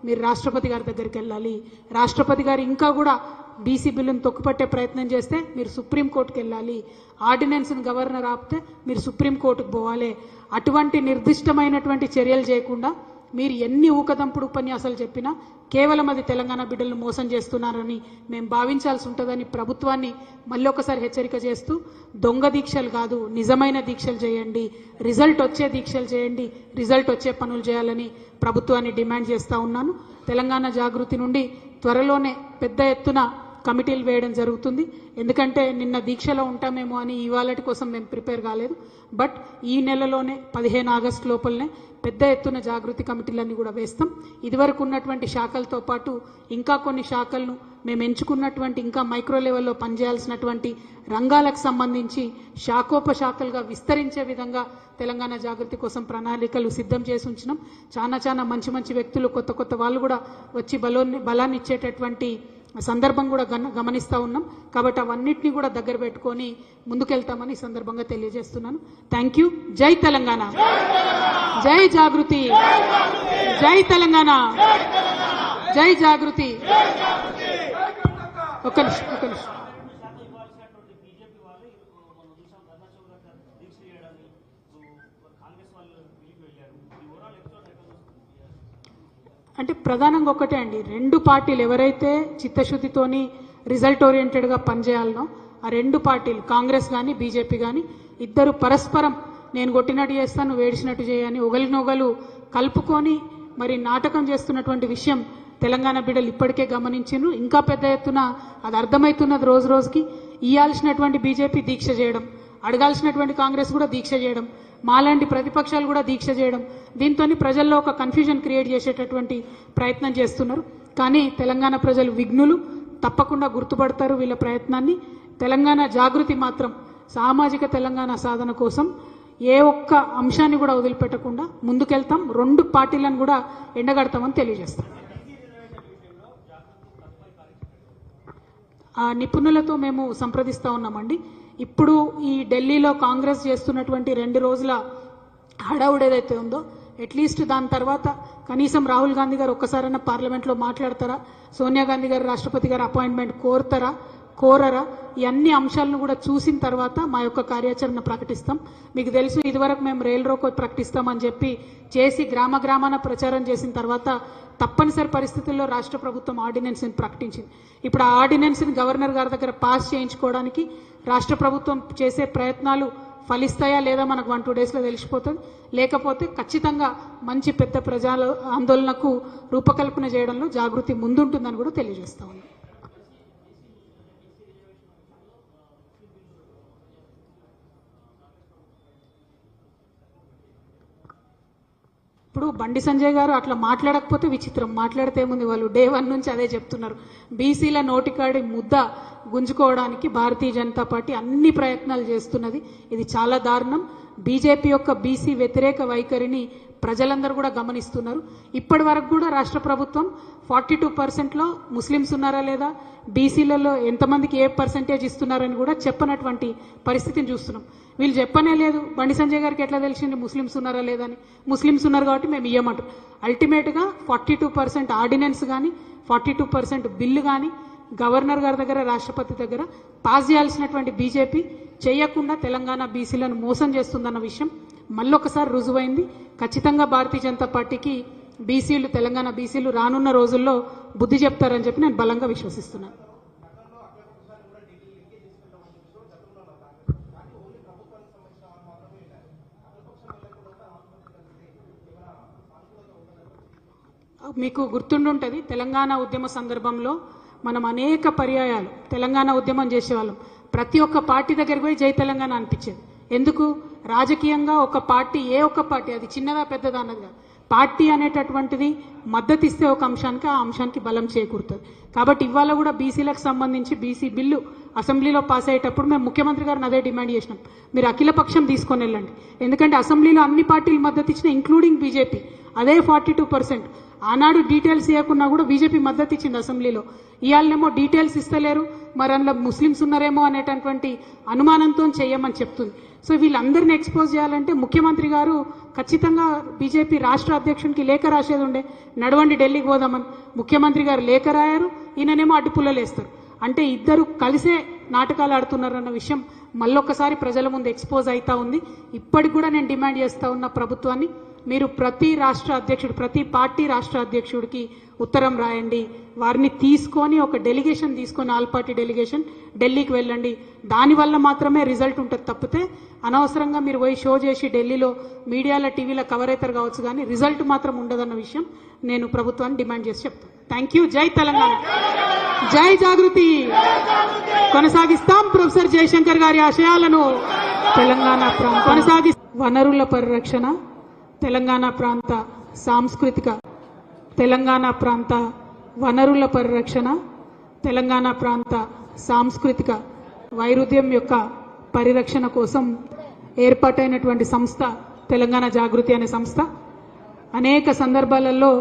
మీరు రాష్ట్రపతి గారి దగ్గరికి వెళ్ళాలి. రాష్ట్రపతి గారు ఇంకా కూడా బీసీ బిల్లును తొక్కుపట్టే ప్రయత్నం చేస్తే మీరు సుప్రీంకోర్టుకు వెళ్ళాలి. ఆర్డినెన్స్ను గవర్నర్ ఆపితే మీరు సుప్రీంకోర్టుకు పోవాలి. అటువంటి నిర్దిష్టమైనటువంటి చర్యలు చేయకుండా మీరు ఎన్ని ఊకదంపుడు ఉపన్యాసాలు చెప్పినా కేవలం అది తెలంగాణ బిడ్డలను మోసం చేస్తున్నారని మేము భావించాల్సి ఉంటుందని ప్రభుత్వాన్ని మళ్ళీ ఒకసారి హెచ్చరిక చేస్తూ, దొంగ దీక్షలు కాదు, నిజమైన దీక్షలు చేయండి, రిజల్ట్ వచ్చే దీక్షలు చేయండి, రిజల్ట్ వచ్చే పనులు చేయాలని ప్రభుత్వాన్ని డిమాండ్ చేస్తూ ఉన్నాను. తెలంగాణ జాగృతి నుండి త్వరలోనే పెద్ద ఎత్తున కమిటీలు వేయడం జరుగుతుంది. ఎందుకంటే నిన్న దీక్షలో ఉంటామేమో అని ఇవాళటి కోసం మేము ప్రిపేర్ కాలేదు. బట్ ఈ నెలలోనే 15 ఆగస్టు లోపలనే పెద్ద ఎత్తున జాగృతి కమిటీలన్నీ కూడా వేస్తాం. ఇదివరకు ఉన్నటువంటి శాఖలతో పాటు ఇంకా కొన్ని శాఖలను మేము ఎంచుకున్నటువంటి ఇంకా మైక్రో లెవెల్లో పనిచేయాల్సినటువంటి రంగాలకు సంబంధించి శాఖోపశాఖలుగా విస్తరించే విధంగా తెలంగాణ జాగృతి కోసం ప్రణాళికలు సిద్ధం చేసి ఉంచినాం. చాలా మంచి మంచి వ్యక్తులు, కొత్త వాళ్ళు కూడా వచ్చి బలాన్ని ఇచ్చేటటువంటి సందర్భం కూడా గమనిస్తూ ఉన్నాం. కాబట్టి అవన్నిటిని కూడా దగ్గర పెట్టుకొని ముందుకెళ్తామని ఈ సందర్భంగా తెలియజేస్తున్నాను. Thank you. జై తెలంగాణ, జై జాగృతి, జై తెలంగాణ, జై జాగృతి. ఒక నిమిషం. అంటే ప్రధానంగా ఒకటే అండి, రెండు పార్టీలు ఎవరైతే చిత్తశుద్ధితోని రిజల్ట్ ఓరియంటెడ్గా పనిచేయాలనో ఆ రెండు పార్టీలు, కాంగ్రెస్ కానీ బీజేపీ కానీ, ఇద్దరు పరస్పరం నేను కొట్టినట్టు చేస్తాను, నువ్వు ఏడిచినట్టు చేయని ఒకరినొకరు కలుపుకొని మరి నాటకం చేస్తున్నటువంటి విషయం తెలంగాణ బిడ్డలు ఇప్పటికే గమనించారు. ఇంకా పెద్ద ఎత్తున అది అర్థమవుతున్నది రోజు రోజుకి. ఇయ్యాల్సినటువంటి బీజేపీ దీక్ష చేయడం, అడగాల్సినటువంటి కాంగ్రెస్ కూడా దీక్ష చేయడం, మాలాంటి ప్రతిపక్షాలు కూడా దీక్ష చేయడం, దీంతో ప్రజల్లో ఒక కన్ఫ్యూజన్ క్రియేట్ చేసేటటువంటి ప్రయత్నం చేస్తున్నారు. కానీ తెలంగాణ ప్రజలు విఘ్నులు, తప్పకుండా గుర్తుపడతారు వీళ్ళ ప్రయత్నాన్ని. తెలంగాణ జాగృతి మాత్రం సామాజిక తెలంగాణ సాధన కోసం ఏ ఒక్క అంశాన్ని కూడా వదిలిపెట్టకుండా ముందుకెళ్తాం. రెండు పార్టీలను కూడా ఎండగడతామని తెలియజేస్తాం. ఆ నిపుణులతో మేము సంప్రదిస్తూ ఉన్నామండి. ఇప్పుడు ఈ ఢిల్లీలో కాంగ్రెస్ చేస్తున్నటువంటి 2 రోజుల హడావుడు ఏదైతే ఉందో, అట్లీస్ట్ దాని తర్వాత కనీసం రాహుల్ గాంధీ గారు ఒక్కసారైనా పార్లమెంట్లో మాట్లాడతారా, సోనియా గాంధీ గారు రాష్ట్రపతి గారు అపాయింట్మెంట్ కోరరా, ఈ అన్ని అంశాలను కూడా చూసిన తర్వాత మా యొక్క కార్యాచరణ ప్రకటిస్తాం. మీకు తెలుసు, ఇదివరకు మేము రైల్ రోకో ప్రకటిస్తామని చెప్పి చేసి గ్రామాన ప్రచారం చేసిన తర్వాత తప్పనిసరి పరిస్థితుల్లో రాష్ట్ర ప్రభుత్వం ఆర్డినెన్స్ని ప్రకటించింది. ఇప్పుడు ఆ ఆర్డినెన్స్ని గవర్నర్ గారి దగ్గర పాస్ చేయించుకోవడానికి రాష్ట్ర ప్రభుత్వం చేసే ప్రయత్నాలు ఫలిస్తాయా లేదా మనకు 1-2 డేస్లో తెలిసిపోతుంది. లేకపోతే ఖచ్చితంగా మంచి పెద్ద ప్రజా ఆందోళనకు రూపకల్పన చేయడంలో జాగృతి ముందుంటుందని కూడా తెలియజేస్తా ఉన్నాం. ఇప్పుడు బండి సంజయ్ గారు అట్లా మాట్లాడకపోతే విచిత్రం, మాట్లాడితే ఏముంది, వాళ్ళు డే 1 నుంచి అదే చెప్తున్నారు. బీసీల నోటికాడి ముద్ద గుంజుకోవడానికి భారతీయ జనతా పార్టీ అన్ని ప్రయత్నాలు చేస్తున్నది. ఇది చాలా దారుణం. బీజేపీ యొక్క బీసీ వ్యతిరేక వైఖరిని ప్రజలందరూ కూడా గమనిస్తున్నారు. ఇప్పటి వరకు కూడా రాష్ట్ర ప్రభుత్వం 42%లో ముస్లిమ్స్ ఉన్నారా లేదా, బీసీలలో ఎంతమందికి ఏ పర్సెంటేజ్ ఇస్తున్నారని కూడా చెప్పనటువంటి పరిస్థితిని చూస్తున్నాం. వీళ్ళు చెప్పనే లేదు. బండి సంజయ్ గారికి ఎట్లా తెలిసింది ముస్లిమ్స్ ఉన్నారా లేదా అని? ముస్లిమ్స్ ఉన్నారు కాబట్టి మేము ఇయ్యమంటాం. అల్టిమేట్గా 42% ఆర్డినెన్స్ కానీ 42% బిల్లు కానీ గవర్నర్ గారి దగ్గర, రాష్ట్రపతి దగ్గర పాస్ చేయాల్సినటువంటి బీజేపీ చేయకుండా తెలంగాణ బీసీలను మోసం చేస్తుందన్న విషయం మళ్ళొకసారి రుజువైంది. ఖచ్చితంగా భారతీయ జనతా పార్టీకి బీసీలు, తెలంగాణ బీసీలు రానున్న రోజుల్లో బుద్ధి చెప్తారని చెప్పి నేను బలంగా విశ్వసిస్తున్నాను. మీకు గుర్తుండుంటుంది, తెలంగాణ ఉద్యమ సందర్భంలో మనం అనేక పర్యాయాలు తెలంగాణ ఉద్యమం చేసేవాళ్ళం. ప్రతి ఒక్క పార్టీ దగ్గరికి పోయి జై తెలంగాణ అనిపించేది. ఎందుకు? రాజకీయంగా ఒక పార్టీ, ఏ ఒక్క పార్టీ, అది చిన్నదా పెద్దదా అన్నది కాదు, పార్టీ అనేటటువంటిది మద్దతు ఇస్తే ఒక అంశానికి, ఆ అంశానికి బలం చేకూరుతుంది. కాబట్టి ఇవాళ కూడా బీసీలకు సంబంధించి బీసీ బిల్లు అసెంబ్లీలో పాస్ అయ్యేటప్పుడు మేము ముఖ్యమంత్రి గారిని అదే డిమాండ్ చేసినాం, మీరు అఖిలపక్షం తీసుకొని వెళ్ళండి. ఎందుకంటే అసెంబ్లీలో అన్ని పార్టీలు మద్దతు ఇచ్చిన, ఇంక్లూడింగ్ బీజేపీ, అదే 42%. ఆనాడు డీటెయిల్స్ ఇవ్వకున్నా కూడా బీజేపీ మద్దతు ఇచ్చింది అసెంబ్లీలో. ఇవాళనేమో డీటెయిల్స్ ఇస్తలేరు, మరి అందులో ముస్లిమ్స్ ఉన్నారేమో అనేటటువంటి అనుమానంతో చేయమని చెప్తుంది. సో వీళ్ళందరినీ ఎక్స్పోజ్ చేయాలంటే ముఖ్యమంత్రి గారు ఖచ్చితంగా బీజేపీ రాష్ట్ర అధ్యక్షునికి లేఖ రాసేది ఉండే, నడవండి ఢిల్లీకి పోదామని. ముఖ్యమంత్రి గారు లేఖ రాయారు, ఈయననేమో అడ్డుపుల్లలు వేస్తారు. అంటే ఇద్దరు కలిసే నాటకాలు ఆడుతున్నారన్న విషయం మళ్ళొక్కసారి ప్రజల ముందు ఎక్స్పోజ్ అవుతా ఉంది. ఇప్పటికి కూడా నేను డిమాండ్ చేస్తూ ఉన్న ప్రభుత్వాన్ని, మీరు ప్రతి రాష్ట్ర అధ్యక్షుడు, ప్రతి పార్టీ రాష్ట్ర అధ్యక్షుడికి ఉత్తరం రాయండి, వారిని తీసుకొని ఒక డెలిగేషన్ తీసుకొని, ఆల్ పార్టీ డెలిగేషన్ ఢిల్లీకి వెళ్ళండి. దానివల్ల మాత్రమే రిజల్ట్ ఉంటుంది తప్పితే అనవసరంగా మీరు పోయి షో చేసి ఢిల్లీలో మీడియాలో టీవీలో కవర్ అవుతారు కావచ్చు, కానీ రిజల్ట్ మాత్రం ఉండదన్న విషయం నేను ప్రభుత్వాన్ని డిమాండ్ చేసి చెప్తాను. Thank you. జై తెలంగాణ, జై జాగృతి. కొనసాగిస్తాం ప్రొఫెసర్ జయశంకర్ గారి ఆశయాలను. తెలంగాణ ప్రాంత కొనసాగి వనరుల పరిరక్షణ, తెలంగాణ ప్రాంత సాంస్కృతిక, తెలంగాణ ప్రాంత వనరుల పరిరక్షణ, తెలంగాణ ప్రాంత సాంస్కృతిక వైరుధ్యం యొక్క పరిరక్షణ కోసం ఏర్పాటైనటువంటి సంస్థ తెలంగాణ జాగృతి అనే సంస్థ. అనేక సందర్భాలలో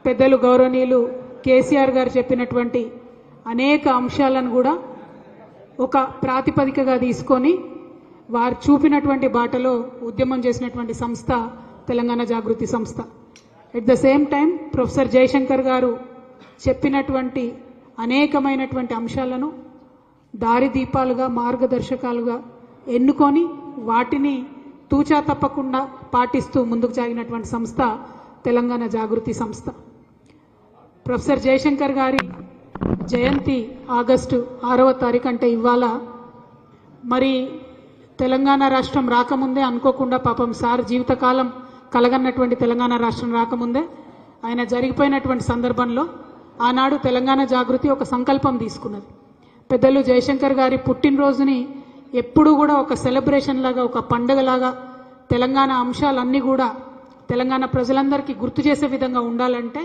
పెద్దలు గౌరవనీయులు కేసీఆర్ గారు చెప్పినటువంటి అనేక అంశాలను కూడా ఒక ప్రాతిపదికగా తీసుకొని వారు చూపినటువంటి బాటలో ఉద్యమం చేసినటువంటి సంస్థ తెలంగాణ జాగృతి సంస్థ. At the same time professor Jayashankar గారు చెప్పినటువంటి అనేకమైనటువంటి అంశాలను దారిదీపాలుగా, మార్గదర్శకాలుగా ఎన్నుకొని వాటిని తూచా తప్పకుండా పాటిస్తూ ముందుకు సాగినటువంటి సంస్థ తెలంగాణ జాగృతి సంస్థ. ప్రొఫెసర్ జయశంకర్ గారి జయంతి ఆగస్టు 6వ తారీఖు అంటే ఇవాళ. మరి తెలంగాణ రాష్ట్రం రాకముందే అనుకోకుండా పాపం సార్ జీవితకాలం కలగన్నటువంటి తెలంగాణ రాష్ట్రం రాకముందే ఆయన జరిగిపోయినటువంటి సందర్భంలో ఆనాడు తెలంగాణ జాగృతి ఒక సంకల్పం తీసుకున్నది. పెద్దలు జయశంకర్ గారి పుట్టినరోజుని ఎప్పుడూ కూడా ఒక సెలబ్రేషన్ లాగా, ఒక పండుగలాగా తెలంగాణ అంశాలన్నీ కూడా తెలంగాణ ప్రజలందరికీ గుర్తు చేసే విధంగా ఉండాలంటే